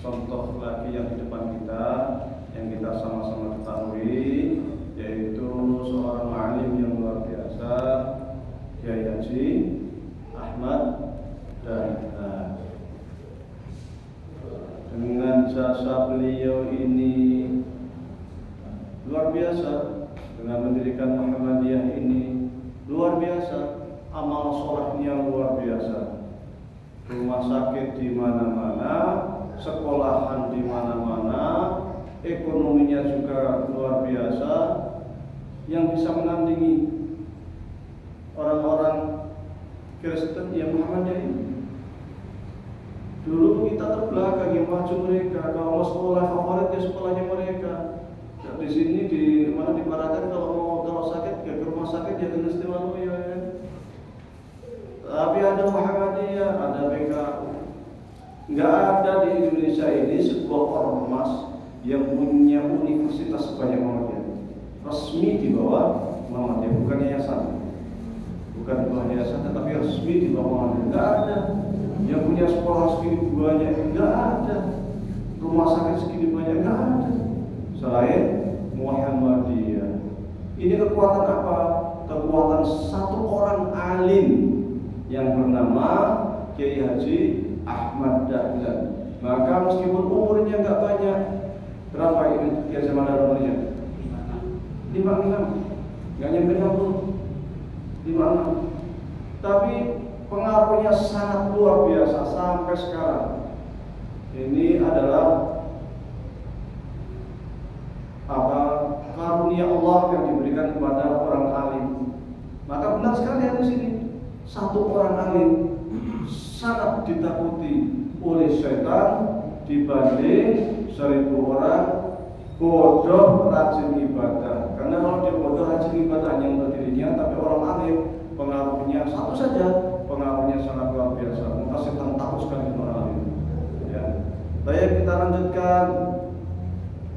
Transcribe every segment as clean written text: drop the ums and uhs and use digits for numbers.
contoh lagi yang di depan kita, yang kita sama-sama ketahui, yaitu seorang alim yang luar biasa, Kiai Haji Ahmad Dahlan. Dengan jasa beliau ini luar biasa, dengan mendirikan Muhammadiyah ini luar biasa, amal solehnya luar biasa, rumah sakit di mana-mana, sekolahan di mana-mana, ekonominya juga luar biasa, yang bisa menandingi orang-orang Kristen yang Muhammadiyah ini. Dulu kita terbelakang, yang maju mereka. Kalau mau sekolah favorit ya sekolahnya mereka. Ya, di sini di mana diparakan kalau sakit ya ke rumah sakit ya ke Istimewa ya. Tapi ada Muhammadiyah, ada PKU. Nggak ada di Indonesia ini sebuah ormas yang punya universitas sebanyak Muhammadiyah. Resmi di bawah Muhammadiyah, bukan yayasan. Bukan di bawah yayasan, tetapi resmi di bawah Muhammadiyah. Nggak ada. Yang punya sekolah segini banyak, enggak ada. Rumah sakit segini banyak, enggak ada. Selain Muhammadiyah. Ini kekuatan apa? Kekuatan satu orang alim yang bernama Kiai Haji Ahmad Dahlan. Maka meskipun umurnya enggak banyak, berapa ini Kiai Ahmad Dahlan umurnya? 56. Enggak nyampe 60. 56. Tapi pengaruhnya sangat luar biasa sampai sekarang. Ini adalah karunia Allah yang diberikan kepada orang alim. Maka benar sekali di sini, satu orang alim sangat ditakuti oleh setan dibanding 1000 orang bodoh rajin ibadah. Karena kalau dia bodoh rajin ibadah hanya untuk dirinya, tapi orang alim pengaruhnya satu saja, pengaruhnya sangat luar biasa. Maka setan takut sekali dengan orang ini. Ya. Baik, kita lanjutkan.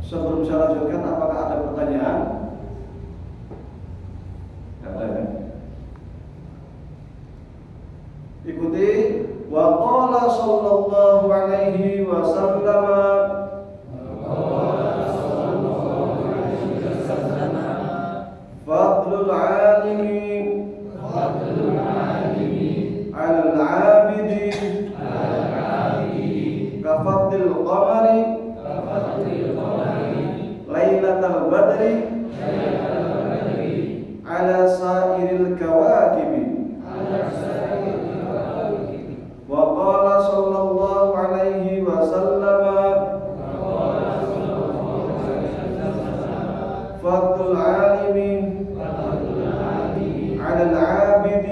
Sebelum saya lanjutkan, apakah ada pertanyaan? Ada ya. Ikuti. Wa qala sallallahu alaihi wasallam. Fadlul alimi على العابد كفضل القمر ليلة البدر على سائر الكواكب. وقال صلى الله عليه وسلم فضل العالم على العابد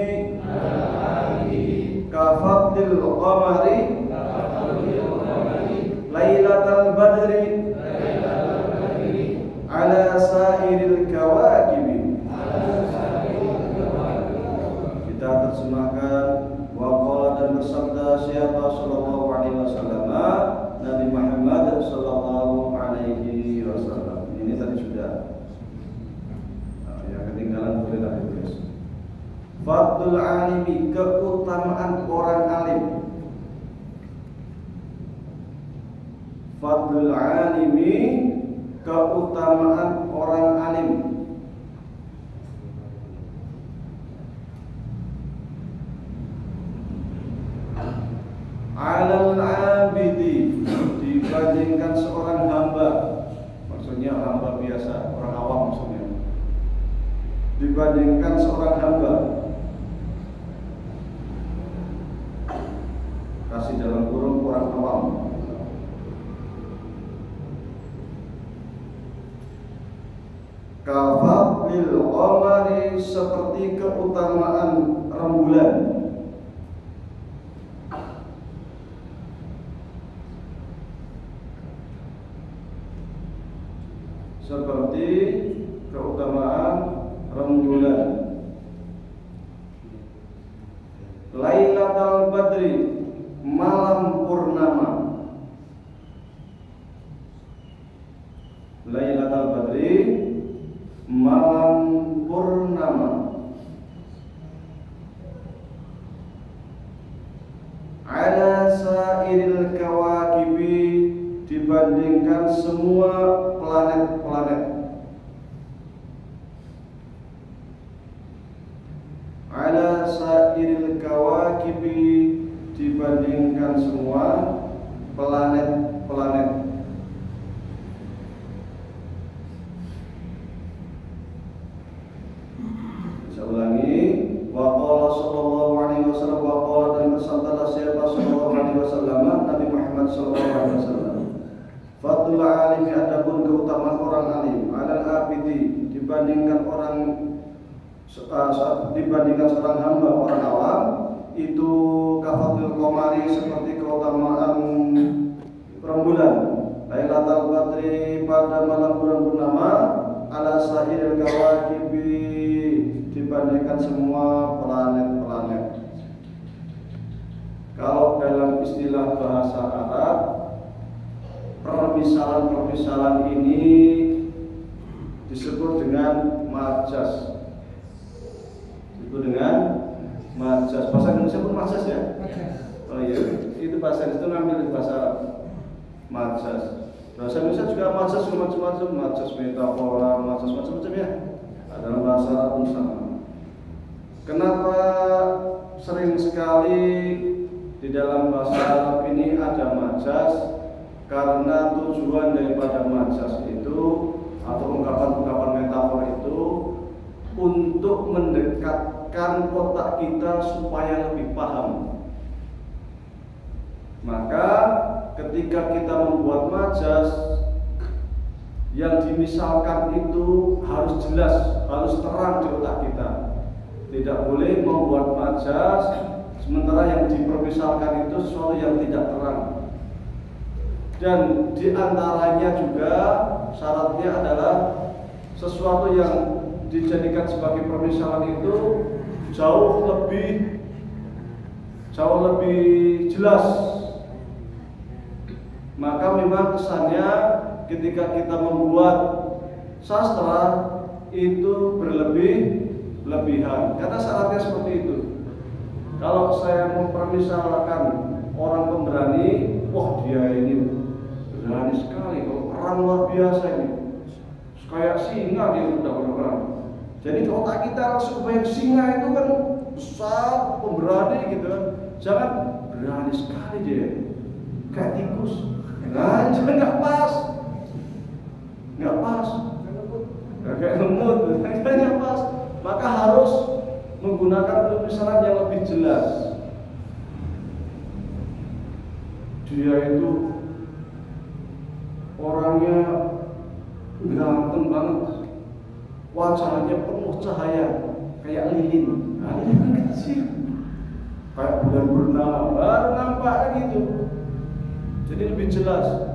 كفضل القمر ليلة البدر على سائر الكواكب. Kita terjemahkan. Waqala, dan bersabda siapa sallallahu alaihi wasallam, Nabi Muhammad sallallahu alaihi wasallam. Ini tadi sudah. Yang ketinggalan boleh lagi tulis. Fadlul alimi, keutamaan orang alim. Fadlul alimi, keutamaan orang alim. Alal abidi, dibandingkan seorang hamba. Maksudnya hamba biasa, orang awam maksudnya. Dibandingkan seorang hamba. Kasih dalam kurung orang awam. Kafadlil qamari, seperti keutamaan rembulan. Seperti keutamaan rembulan. Lailatul Badri, malam purnama. Lailatul Badri, malam purnama. Ala sairil kawakibi, dibandingkan semua planet-planet. Ala sairil kawakibi, dibandingkan semua planet-planet. Saya ulangi, waqala sallallahu alaihi wasallam, waqala dan bersabdalah siapa sallallahu alaihi wasallam, Nabi Muhammad sallallahu alaihi wasallam. Fadlul alimi, adapun keutamaan orang alim, alal abidi, dibandingkan seorang hamba, orang awam, itu kafadlul qamari, seperti keutamaan rembulan, Lailatul Badri, pada malam bulan purnama, ala sahiril kawakibi, dibandingkan semua planet-planet. Kalau dalam istilah bahasa Arab, permisalan ini disebut dengan majas. Disebut dengan majas. Bahasa Indonesia pun majas ya? Oh iya, itu bahasa itu ngambil dari bahasa Arab. Majas. Bahasa Indonesia juga majas macam-macam, majas metafora, majas macam-macam ya. Dalam bahasa Arab pun sama. Kenapa sering sekali di dalam bahasa Arab ini ada majas? Karena tujuan daripada majas itu atau ungkapan-ungkapan metafor itu untuk mendekatkan otak kita supaya lebih paham. Maka ketika kita membuat majas, yang dimisalkan itu harus jelas, harus terang di otak kita. Tidak boleh membuat majas sementara yang dipermisalkan itu sesuatu yang tidak terang. Dan diantaranya juga syaratnya adalah sesuatu yang dijadikan sebagai permisalan itu jauh lebih jelas. Maka memang kesannya ketika kita membuat sastra itu berlebihan, karena syaratnya seperti itu. Kalau saya mempermisalkan orang pemberani, wah dia ini berani sekali, kalau perang luar biasa ini, kayak singa dia udah berperang. Jadi di otak kita langsung kebayang singa itu kan besar, pemberani gitu kan. Jangan berani sekali dia, kayak tikus. Nah, jangan nggak pas, kayak lemut, nggak pas. Maka harus menggunakan permisalan yang lebih jelas. Dia itu orangnya ganteng banget, wajahnya penuh cahaya, kayak lilin. Nah, lilin kecil, kayak bulan purnama, baru nampak gitu. Jadi lebih jelas.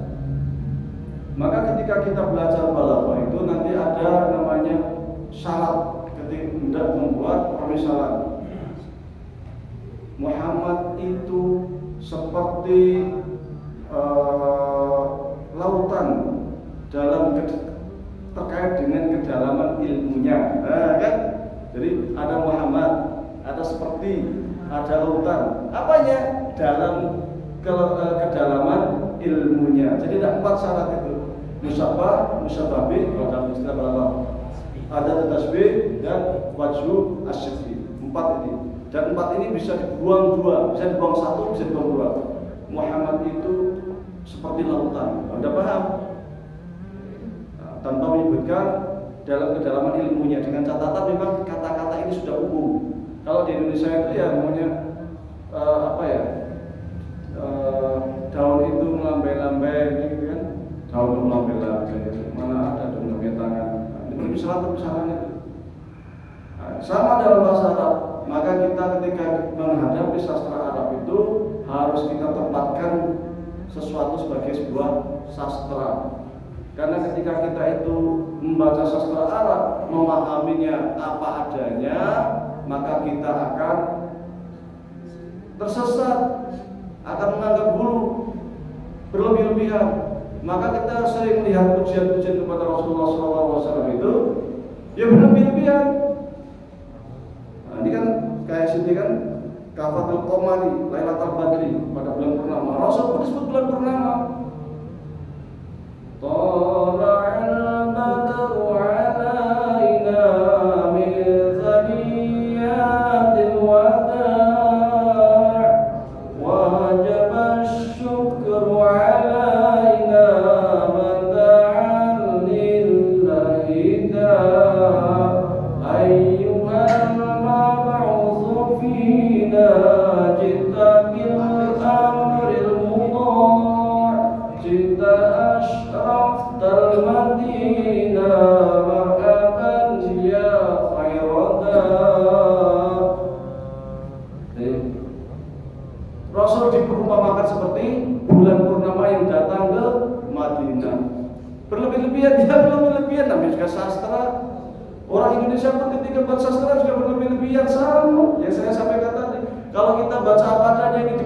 Maka ketika kita belajar balaghah itu nanti ada namanya syarat ketika hendak membuat permisalan. Muhammad itu seperti lautan dalam terkait dengan kedalaman ilmunya. Nah, kan? Jadi ada Muhammad, ada seperti, ada lautan. Apanya? Dalam kedalaman ilmunya. Jadi ada 4 syarat itu. Musabbah, musabbabi, dalam istilah balaghah. Ada tasbih dan wajhu asyfi. 4 ini. Dan 4 ini bisa dibuang 2, bisa dibuang 1, bisa dibuang 2. Muhammad itu seperti lautan. Anda paham? Nah, tanpa menyebutkan dalam kedalaman ilmunya, dengan catatan memang kata-kata ini sudah umum. Kalau di Indonesia itu ya namanya daun itu melambai-lambai gitu kan. Daun itu melambai-lambai. Mana ada daun tangan. Ini permisalan itu. Nah, sama dalam bahasa Arab. Maka kita ketika menghadapi sastra Arab itu harus kita tempatkan sesuatu sebagai sebuah sastra. Karena ketika kita itu membaca sastra Arab, memahaminya apa adanya, maka kita akan tersesat, akan menganggap bulu berlebih-lebihan. Maka kita sering melihat pujian-pujian kepada Rasulullah SAW itu ya berlebih-lebihan. Nah, ini kan kayak sini kan kafatul qamari, Lailatul Badri pada bulan purnama. Rasul pun disebut bulan purnama. طلع البدر علينا من ثنيات الوداع وجب الشكر علينا مدعا لله داع أيها المبعوث فينا جئت بالأمر المطاع جئت أشرفت المدينة مرحبا يا خير داع. Rasul diperumpamakan seperti bulan purnama yang datang ke Madinah. Berlebih-lebihan, dia berlebih-lebihan, namanya juga sastra. Orang Indonesia pun ketika buat sastra juga berlebih-lebihan sama. Yang saya sampaikan tadi, kalau kita baca apa adanya, ini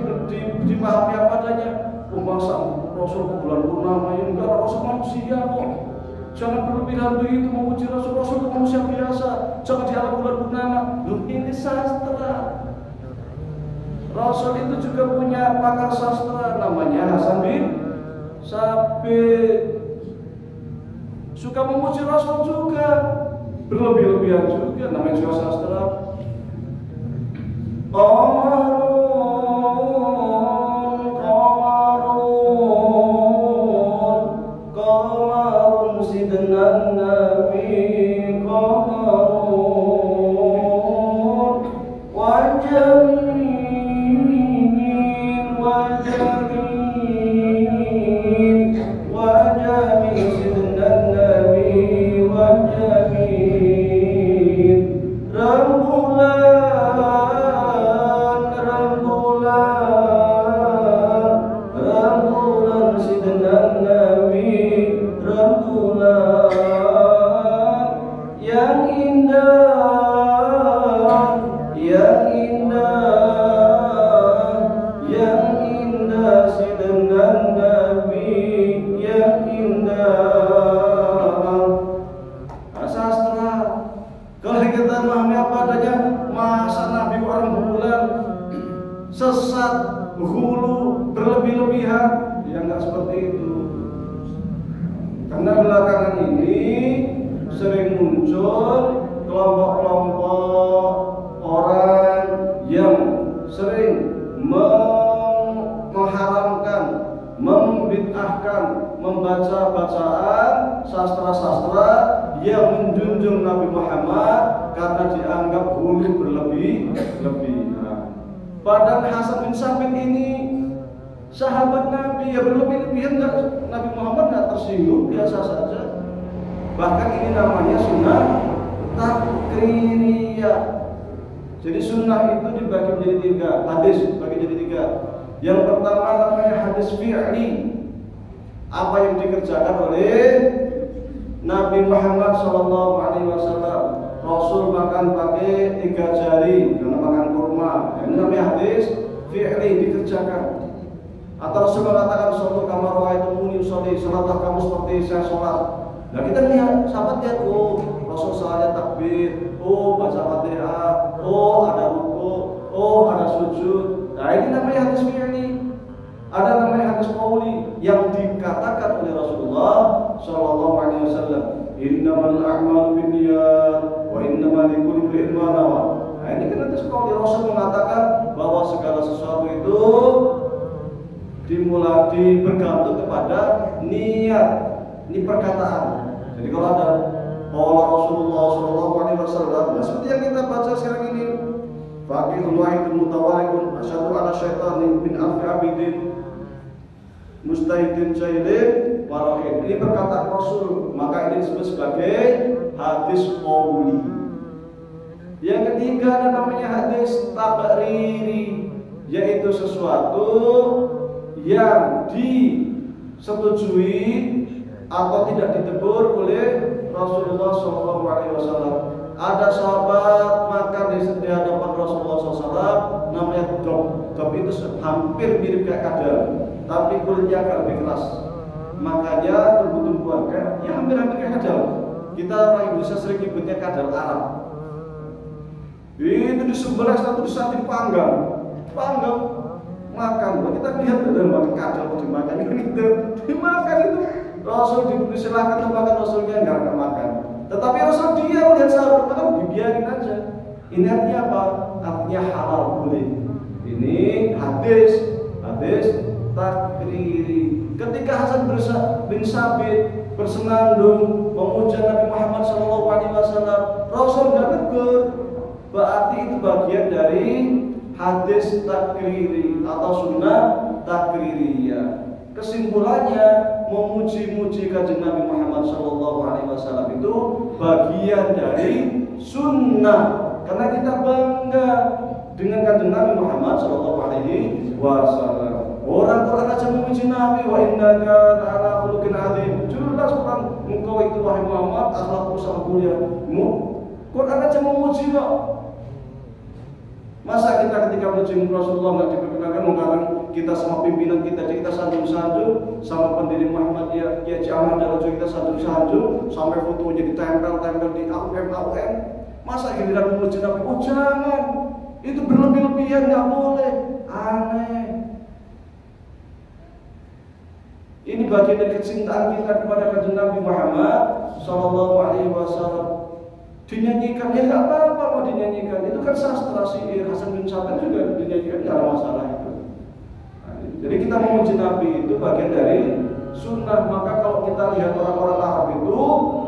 dipahami apa adanya. Masa Rasul ke bulan purnama, yang enggak, Rasul manusia kok. Jangan berlebihan begitu memuji Rasul. Rasul itu manusia biasa. Jangan dianggap bulan purnama. Loh, ini sastra. Rasul itu juga punya pakar sastra namanya Hasan bin Sabit. Suka memuji Rasul juga, berlebih-lebihan juga, namanya juga sastra. Qamarun sidnan nabi qamarun wajami sesat, hulu, berlebih-lebihan, ya nggak seperti itu. Karena belakangan ini sering muncul kelompok-kelompok orang yang sering mengharamkan, membid'ahkan, membaca bacaan sastra-sastra yang menjunjung Nabi Muhammad karena dianggap hulu berlebih-lebihan. Padahal Hasan bin Sabit ini sahabat Nabi, ya berlebih-lebihan, Nabi Muhammad nggak tersinggung, biasa saja. Bahkan ini namanya sunnah takririyah. Jadi sunnah itu dibagi menjadi tiga, hadis dibagi menjadi tiga. Yang pertama namanya hadis fi'li, apa yang dikerjakan oleh Nabi Muhammad SAW. Rasul makan pakai 3 jari karena makan kurma. Ini namanya hadis fi'li, dikerjakan. Atau Rasul mengatakan sallu kama ra'aitumuni usolli, salatlah kamu seperti saya sholat. Nah kita lihat, sahabat lihat, oh Rasul salatnya takbir, oh baca Fatihah, oh ada ruku, oh ada sujud. Nah ini namanya hadis fi'li. Ada namanya hadis qauli yang dikatakan oleh Rasulullah SAW. Innamal a'malu binniyat wa innamal likulli imrin ma nawa. Nah ini kan hadis qauli, Rasul mengatakan bahwa segala sesuatu itu dimulai bergantung kepada niat. Ini perkataan. Jadi kalau ada qala Rasulullah SAW, nah seperti yang kita baca sekarang ini, faqihul wahidul mutawallikun asyhadu ala syaitani min alfi abidin mustahidin jailin walakin. Ini perkataan Rasul, maka ini disebut sebagai hadis qauli. Yang ketiga ada namanya hadis takriri, yaitu sesuatu yang disetujui atau tidak ditegur oleh Rasulullah SAW. Ada sahabat makan di hadapan Rasulullah SAW, namanya dog. Dog itu hampir mirip kayak kadal, tapi kulitnya agak lebih keras. Makanya tumbuh-tumbuhan kayak, ya hampir-hampir kayak kadal. Kita orang Indonesia sering nyebutnya kadal Arab. Itu disembelih satu di samping panggang, makan. Kita lihat dalam makan kadal mau dimakan itu, dimakan itu. Rasul dipersilahkan makan, Rasulnya nggak makan. Tetapi Rasul dia melihat sahabat makan, dibiarin aja. Ini artinya apa? Artinya halal boleh. Ini hadis takriri. Ketika Hasan bin Sabit bersenandung memuja Nabi Muhammad SAW, Rasul nggak negur. Berarti itu bagian dari hadis takriri atau sunnah takririyah. Kesimpulannya, memuji-muji kanjeng Nabi Muhammad SAW itu bagian dari sunnah, karena kita bangga dengan kanjeng Nabi Muhammad SAW. Orang Quran aja memuji Nabi, wa innaka la'ala khuluqin adzim. Jelas Quran, engkau itu wahai Muhammad akhlakmu sangat mulia. Quran aja memuji kok. Masa kita ketika memuji Rasulullah nggak diperkenalkan, mengatakan kita sama pimpinan kita, kita sanjung-sanjung, sama pendiri Muhammadiyah, Kiai Ahmad Dahlan kita sanjung-sanjung, sampai fotonya ditempel-tempel di AUM. Masa giliran memuji Nabi? Oh jangan, itu berlebih-lebihan, nggak boleh, aneh. Ini bagian dari kecintaan kita kepada kanjeng Nabi Muhammad SAW. Dinyanyikan, ya nggak apa-apa mau dinyanyikan, itu kan sastra syair. Hasan bin Sabit juga dinyanyikan, nggak ada masalah itu. Nah, jadi kita memuji Nabi itu bagian dari sunnah. Maka kalau kita lihat orang-orang Arab itu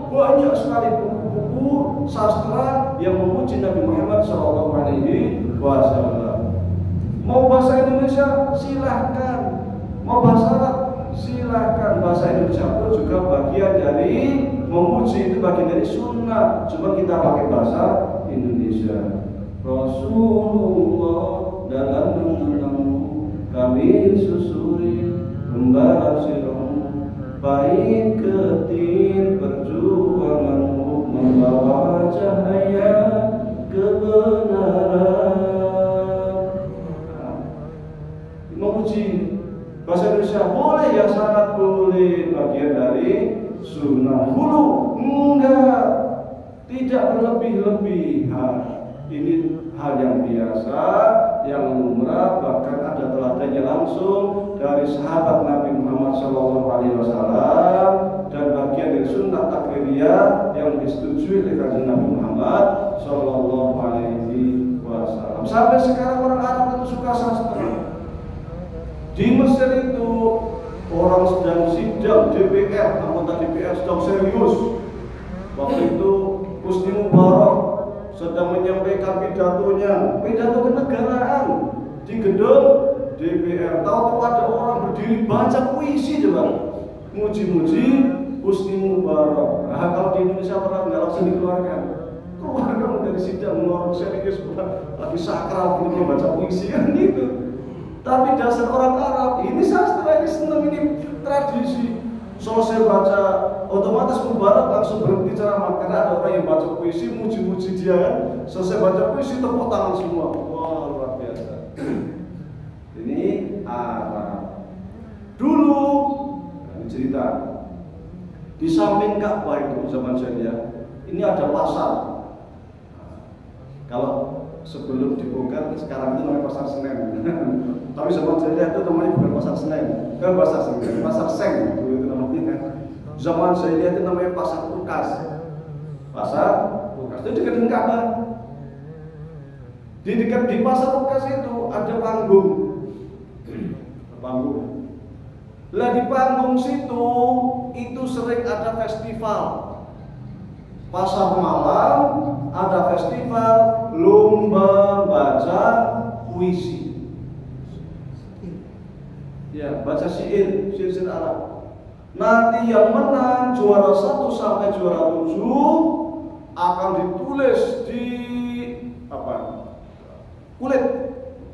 banyak sekali buku-buku sastra yang memuji Nabi Muhammad SAW. Mau bahasa Indonesia silahkan, mau bahasa Arab silahkan. Bahasa Indonesia pun juga bagian dari memuji, itu bagian dari sunnah. Cuma kita pakai bahasa Indonesia. Rasulullah dalam namamu kami susuri lembaran sirahmu, baik ketir perjuanganmu membawa cahaya kebenaran. Memuji bahasa Indonesia boleh ya, sangat boleh, bagian dari sunnah. Hulu enggak, tidak berlebih-lebihan. Ini hal yang biasa, yang lumrah, bahkan ada teladannya langsung dari sahabat Nabi Muhammad SAW, dan bagian dari sunnah takririyah yang disetujui oleh kanjeng Nabi Muhammad SAW. Sampai sekarang orang Arab itu suka sastra. Di Mesir itu orang sedang sidang DPR, anggota DPR sedang serius. Waktu itu Husni Mubarak sedang menyampaikan pidato kenegaraan di gedung DPR. Tahu ada orang berdiri baca puisi, coba muji-muji Husni Mubarak. Nah, kalau di Indonesia pernah nggak langsung dikeluarkan? Keluar kamu dari sidang, orang serius, lagi sakral, ini baca puisi kan gitu. Tapi dasar orang Arab, ini sastra, ini senang, ini tradisi. Selesai baca, otomatis Mubarak langsung berhenti ceramah, karena ada orang yang baca puisi, muji-muji dia kan. Selesai baca puisi, tepuk tangan semua. Wah, luar biasa. Ini Arab. Dulu, ini cerita, di samping Ka'bah itu zaman jahiliyah, ini ada pasar. Kalau sebelum dibongkar, sekarang itu namanya pasar Senen. Tapi zaman jahiliyah itu namanya bukan pasar Senen, kan pasar Senen, pasar Seng itu namanya. Zaman jahiliyah itu namanya pasar Ukas. Pasar Ukas itu dekat dengan Ka'bah. Di dekat di pasar Ukas itu ada panggung. Lah di panggung situ itu sering ada festival. Pasar malam ada festival lomba baca puisi. Ya, baca syair Arab. Nanti yang menang juara 1 sampai juara 7 akan ditulis di apa? Kulit,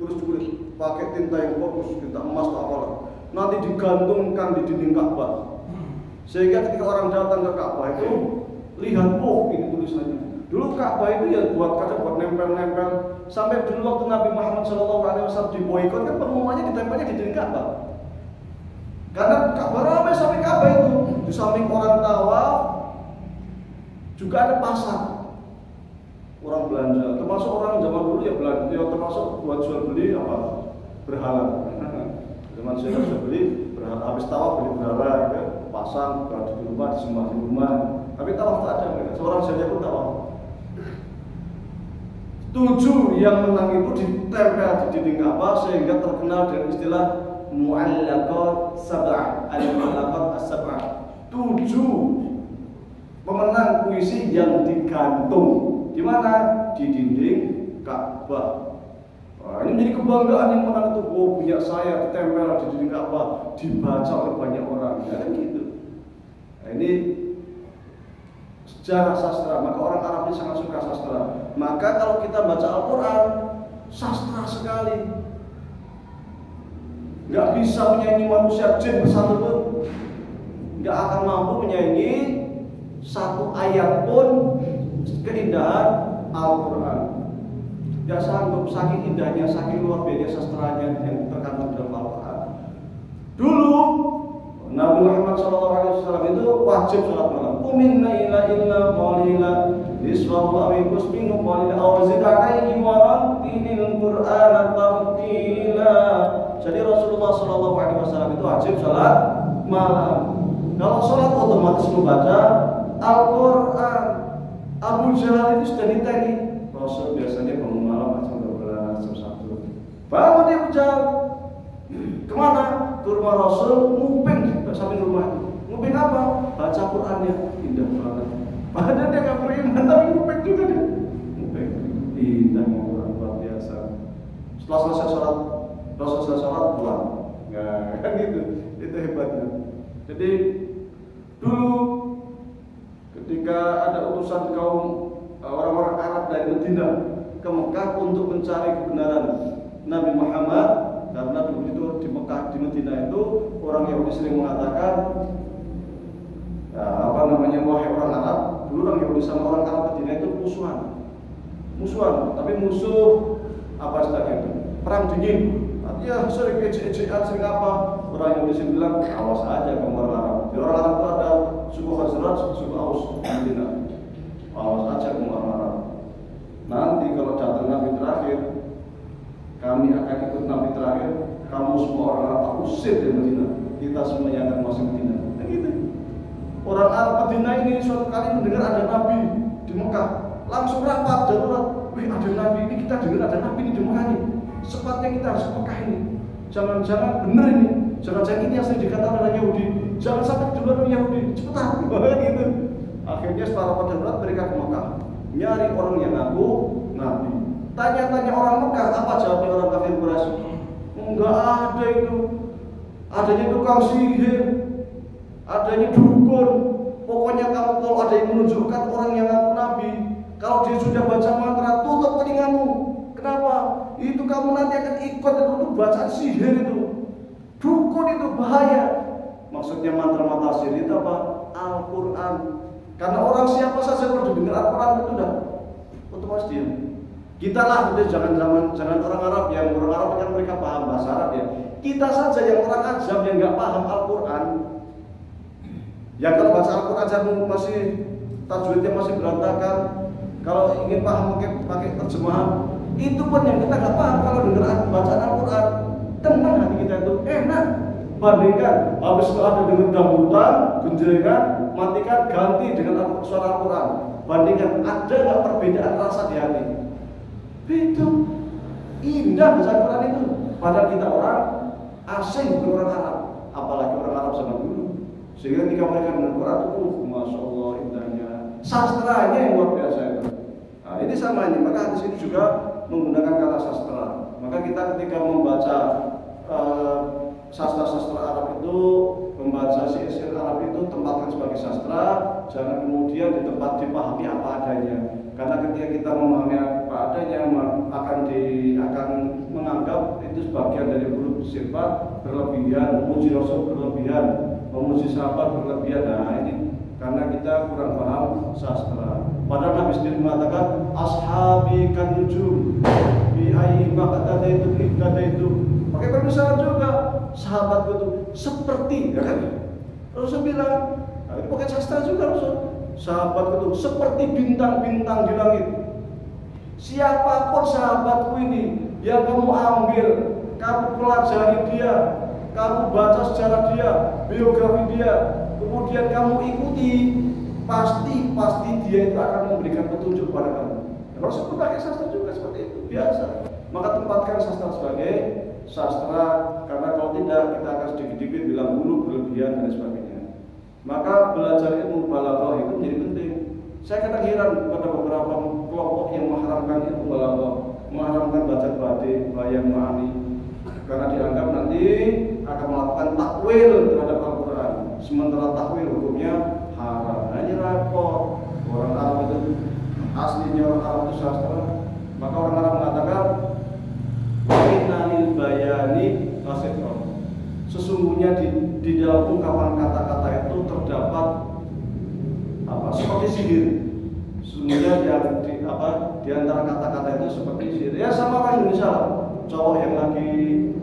tulis di kulit, pakai tinta yang bagus, tinta emas atau apalah. Nanti digantungkan di dinding Ka'bah. Sehingga ketika orang datang ke Ka'bah itu lihat, oh ini tulisannya. Dulu Ka'bah itu ya kadang buat nempel-nempel. Sampai dulu waktu Nabi Muhammad SAW diboikot kan pengumumannya ditempelnya di dinding Ka'bah. Karena Ka'bah ramai sampai Ka'bah itu. Di samping orang tawaf juga ada pasar. Orang belanja, termasuk orang zaman dulu ya belanja, ya termasuk buat jual beli apa? Berhala. Zaman saya jual beli berhala, habis tawaf beli berhala, ya. pasang di rumah, disembah di rumah. Tapi tawaf tak ada mereka. Seorang saja pun tawaf. 7 yang menang itu ditempel di dinding Ka'bah sehingga terkenal dengan istilah mu'allaqat sab'ah, al-mu'allaqat as-sab'ah. 7 pemenang puisi yang digantung di mana? Di dinding Ka'bah. Nah, ini menjadi kebanggaan yang menang itu. Oh, punya saya ditempel di dinding Ka'bah, dibaca oleh banyak orang. Ya kan gitu. Nah, ini sejarah sastra. Maka orang Arab ini sangat suka sastra. Maka kalau kita baca Al-Quran, sastra sekali. Gak bisa menyanyi manusia jin bersatu pun, gak akan mampu menyanyi satu ayat pun keindahan Al-Quran. Gak sanggup, saking indahnya, saking luar biasa sastranya yang terkandung dalam Al-Quran. Dulu Nabi Muhammad SAW itu wajib sholat malam. Qum laila illa qalila nisfahu aw inqus minhu qalila aw zid alaihi wa rattilil Qur'ana tartila. Jadi Rasulullah SAW itu wajib sholat malam. Kalau sholat otomatis membaca Al-Quran. Abu Jahal itu sudah ditanya. Rasul biasanya bangun malam jam 12, jam 1. Bangun dia Abu Jahal. Kemana? Ke rumah Rasul, nguping sampai rumah. Nguping apa? Baca Qurannya. Indah banget. Padahal dia gak beriman, tapi nguping juga dia. Nguping. Indahnya Quran luar biasa. Setelah selesai sholat, Rasul selesai sholat pulang. Nah, kan gitu. Itu hebatnya. Jadi dulu ketika ada utusan kaum orang-orang Arab dari Madinah ke Mekah untuk mencari kebenaran Nabi Muhammad, karena dulu itu di Mekah, di Madinah itu orang Yahudi sering mengatakan wahai orang Arab. Dulu orang Yahudi sama orang Arab Madinah itu musuhan, tapi musuh apa istilahnya itu? Perang dingin. Artinya sering ejek-ejekan, sering apa? Orang Yahudi bilang awas aja kamu orang Arab. Di orang Arab itu ada suku Khazraj, suku Aus di Madinah. Awas aja kamu orang Arab. Nanti kalau datang Nabi terakhir, kami akan ikut Nabi terakhir. Kamu semua orang Arab aku usir dari Madinah. Kita semuanya akan masuk Madinah. Nah, gitu. Orang Arab Madinah ini suatu kali mendengar ada Nabi di Mekah, langsung rapat darurat. Wih, ada Nabi ini, kita dengar ada Nabi ini di Mekah ini. Sepatnya kita harus ke Mekah ini. Jangan-jangan benar ini. Jangan-jangan ini yang sering dikatakan oleh Yahudi. Jangan sampai duluan Yahudi. Cepetan. Gitu. Akhirnya setelah rapat darurat mereka ke Mekah, nyari orang yang ngaku Nabi. Tanya-tanya orang Mekah, apa jawabnya orang kafir Quraisy? Enggak ada itu. Adanya tukang sihir, adanya dukun. Pokoknya kamu kalau ada yang menunjukkan orang yang ngaku Nabi, kalau dia sudah baca mantra, tutup telingamu. Kenapa? Itu kamu nanti akan ikut itu bacaan sihir itu. Dukun itu bahaya. Maksudnya mantra-mantra sihir itu apa? Al-Quran. Karena orang siapa saja kalau dengar Al-Quran itu udah otomatis dia. Kita lah, jangan orang Arab yang orang Arab kan mereka paham bahasa Arab ya. Kita saja yang orang Ajam yang nggak paham Al-Quran, ya kalau baca Al-Quran aja masih tajwidnya masih berantakan. Kalau ingin paham pakai terjemahan, itu pun yang kita nggak paham. Kalau dengar bacaan Al-Quran, tenang hati kita itu enak. Bandingkan habis itu ada dengan dangdutan, genjrengan, matikan ganti dengan suara Al-Quran. Bandingkan ada nggak perbedaan rasa di hati? Itu indah baca Al-Quran itu. Padahal kita orang asing, bukan orang Arab, apalagi orang Arab zaman dulu. Sehingga ketika mereka mendengar Quran itu, masya Allah indahnya, sastranya yang luar biasa itu. Nah, ini sama ini. Maka di sini juga menggunakan kata sastra. Maka kita ketika membaca sastra-sastra Arab itu, membaca syair Arab itu tempatkan sebagai sastra, jangan kemudian di tempat dipahami apa adanya. Karena ketika kita memahami apa adanya akan menganggap itu sebagian dari huruf sifat berlebihan, memuji Rasul berlebihan, memuji sahabat berlebihan. Nah ini karena kita kurang paham sastra. Padahal Nabi sendiri mengatakan ashabi kan nujum bi ayyi maqtadaitu ihtadaitu. Pakai permisalan juga, sahabatku itu seperti, ya kan? Rasul bilang, nah, itu pakai sastra juga Rasul. Sahabatku itu seperti bintang-bintang di langit. Siapapun sahabatku ini yang kamu ambil, kamu pelajari dia, kamu baca sejarah dia, biografi dia, kemudian kamu ikuti, pasti dia itu akan memberikan petunjuk pada kamu. Rasul pun pakai sastra juga seperti itu, biasa. Maka tempatkan sastra sebagai sastra, karena kalau tidak kita akan sedikit-sedikit bilang dulu berlebihan dan sebagainya. Maka belajar ilmu balaghah itu menjadi penting. Saya kadang heran pada beberapa kelompok yang mengharamkan ilmu balaghah, mengharamkan baca badi, bayang ma'ani, karena dianggap nanti akan melakukan takwil terhadap Al-Quran. Sementara takwil hukumnya haram. Hanya repot. Orang Arab itu aslinya orang Arab itu sastra. Maka orang Arab mengatakan inna lil bayani lasihron. Sesungguhnya di dalam ungkapan kata-kata itu terdapat seperti sihir. Sesungguhnya di antara kata-kata itu seperti sihir. Ya sama orang Indonesia lah. Cowok yang lagi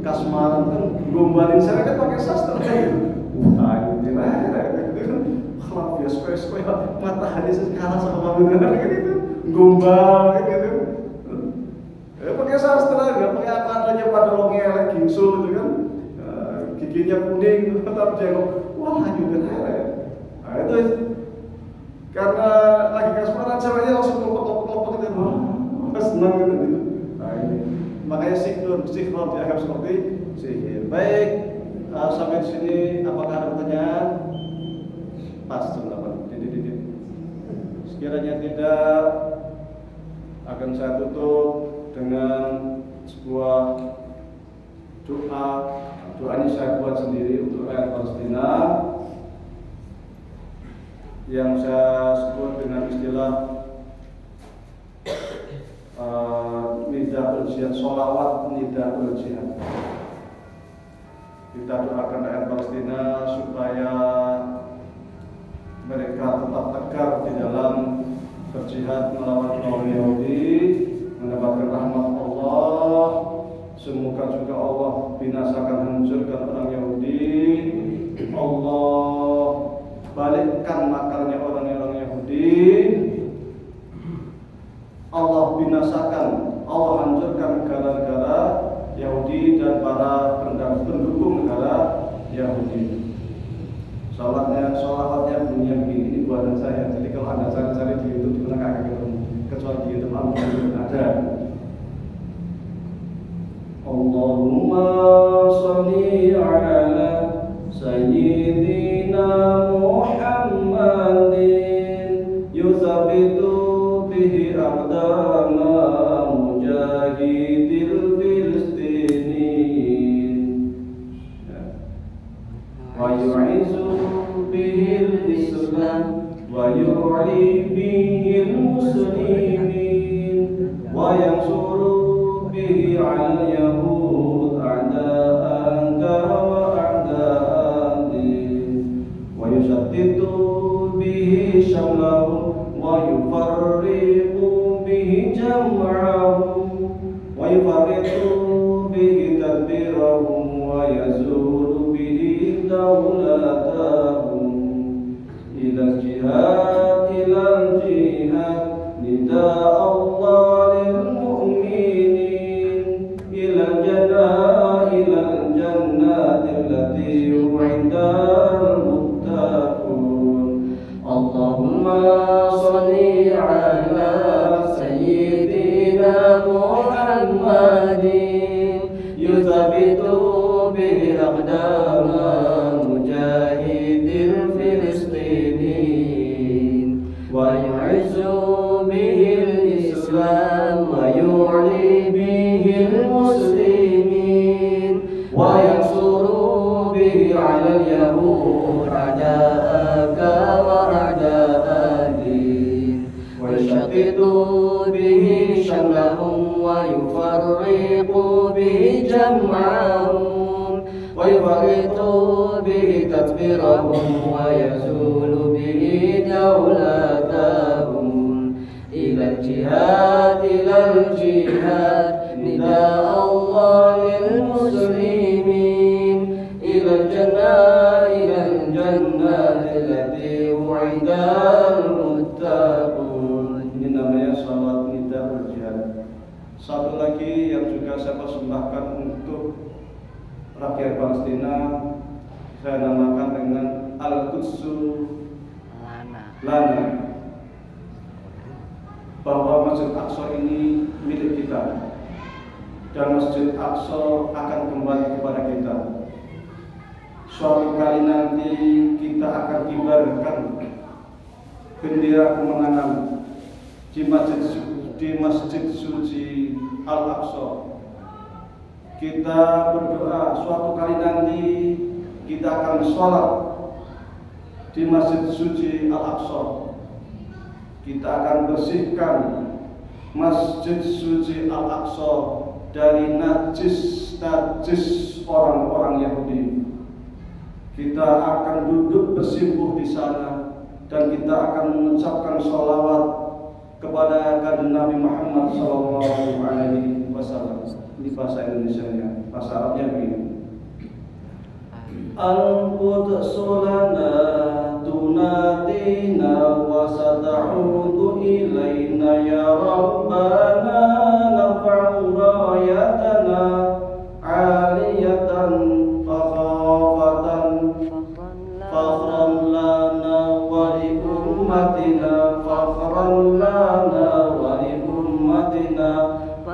kasmaran kan gombalin saya kan pakai sastra gitu. Ini kan kalau biasa matahari sekarang sama benar gitu. Gombal gitu. Pakai sastra, nggak pakai apa adanya pada longel, gingsul gitu kan. Giginya kuning, tetap jengok. Wah juga nah itu karena lagi kasmaran ceweknya langsung kelompok gitu. Wah senang gitu. Nah ini makanya sihron dianggap seperti sihir. Baik, sampai di sini apakah ada pertanyaan? Pas jam 8. Sekiranya tidak, akan saya tutup dengan sebuah doa. Doa ini saya buat sendiri untuk rakyat Palestina yang saya sebut dengan istilah nidaul jihad, sholawat nidaul jihad. Kita doakan rakyat Palestina supaya mereka tetap tegar di dalam berjihad melawan kaum Yahudi, mendapatkan rahmat Allah. Semoga juga Allah binasakan, hancurkan orang Yahudi. Allah balikkan makarnya orang-orang Yahudi. Allah binasakan, Allah hancurkan negara-negara Yahudi dan para pendukung negara Yahudi. Salawatnya bunyinya begini, ini buatan saya. Jadi kalau Anda cari-cari di YouTube, di mana kakak ketemu, kecuali di YouTube ada. Allahumma sholli ala sayyidina Muhammadin yuthabitu bihi aqdama mujahidil Filistinin wa yu'izu bihil Islam wa yu'li bihil muslimin wa yansuru bihi al yahud a'da'an wa a'da'in wa yusattitu bihi syamlahum wa yufarriqu bihi jam'ahum wa yufarriqu bihi tadbirahum wa yazulu bihi dawlatahum ilal jihad nida Allah lil mu'minin ilal jannah allati yu'idal muttaqun. Allahumma sholli ala sayyidina Muhammadin yuthabitu bihi aqdama mujahidil Filistinin wa yu'izzu bihil Islam wa yu'li bihil muslimin wa yansuru bihi 'alal yahud a'da'aka wa a'da'in wa yushattitu bihi syamlahum wa yufarriqu bihi jam'ahum wa yufarriqu bihi tadbirahum wa yazulu bihi dawlatahum ilal jihad nida Allah lil muslimin ilal jannah allati wu'idal muttaqun. Ini namanya salat nidaul jihad. Satu lagi yang juga saya persembahkan untuk rakyat Palestina, saya namakan dengan Al-Qudsu lana, bahwa Masjid Aqsa ini milik kita dan Masjid Aqsa akan kembali kepada kita. Suatu kali nanti kita akan kibarkan bendera kemenangan di Masjid Suci Al-Aqsa. Kita berdoa suatu kali nanti kita akan sholat di Masjid Suci Al-Aqsa. Kita akan bersihkan Masjid Suci Al-Aqsa dari najis orang-orang Yahudi. Kita akan duduk bersimpuh di sana dan kita akan mengucapkan sholawat kepada kanjeng Nabi Muhammad SAW. Ini bahasa Indonesianya, bahasa Arabnya begini. Al-Qudsu lana tunadina wa sata'udu ilaina ya Rabbana naf'u rayatana aliyatan fakhafatan fakhran lana wa li ummatina fakhran lana wa li ummatina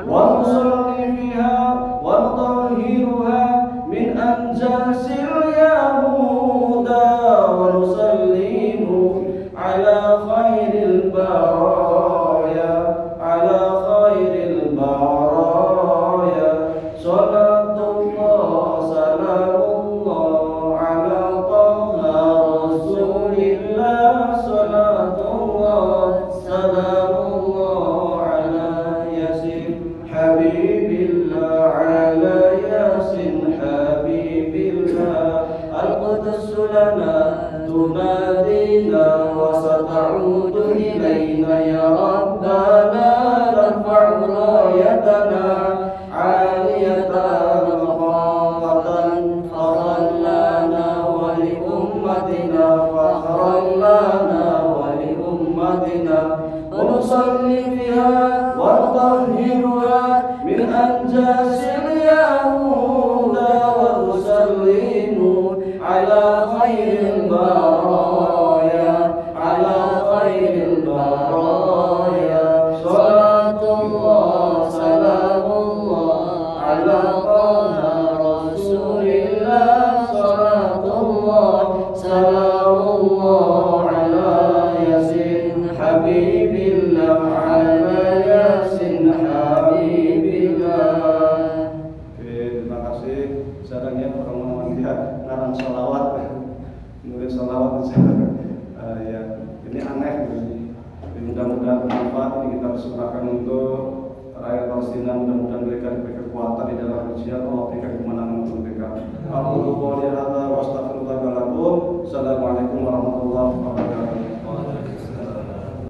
wa nusalli fiha wa nutahhiruha min anjasil yahuda wa nusallimu ala khairil baraya ala khairil baraya salatullah salamullah ala taha rasulillah salatullah salamullah ala yasin habibillah ala yasin habibillah al-Qudsu lana tunadina wa sata'udu ilaina ya Rabbana narfa'u rayatana aliyatan fakhran lana wa li ummatina fakhran lana wa li ummatina wa nusalli fiha wa nutahhiruha min anjasil yahuda wa nusallimu ala khairil baraya ala khairil baraya salatullah salamullah ala taha rasulillah salatullah salamullah ala yasin habibillah ala yasin habibillah. Oke, terima kasih. Sekarangnya orang lihat ngarang salawat, nulis salawat ya, ini aneh ini. Mudah-mudahan bermanfaat. Ini kita persembahkan untuk rakyat Palestina. Mudah-mudahan mereka diberi kekuatan di dalam ujian, Allah berikan kemenangan.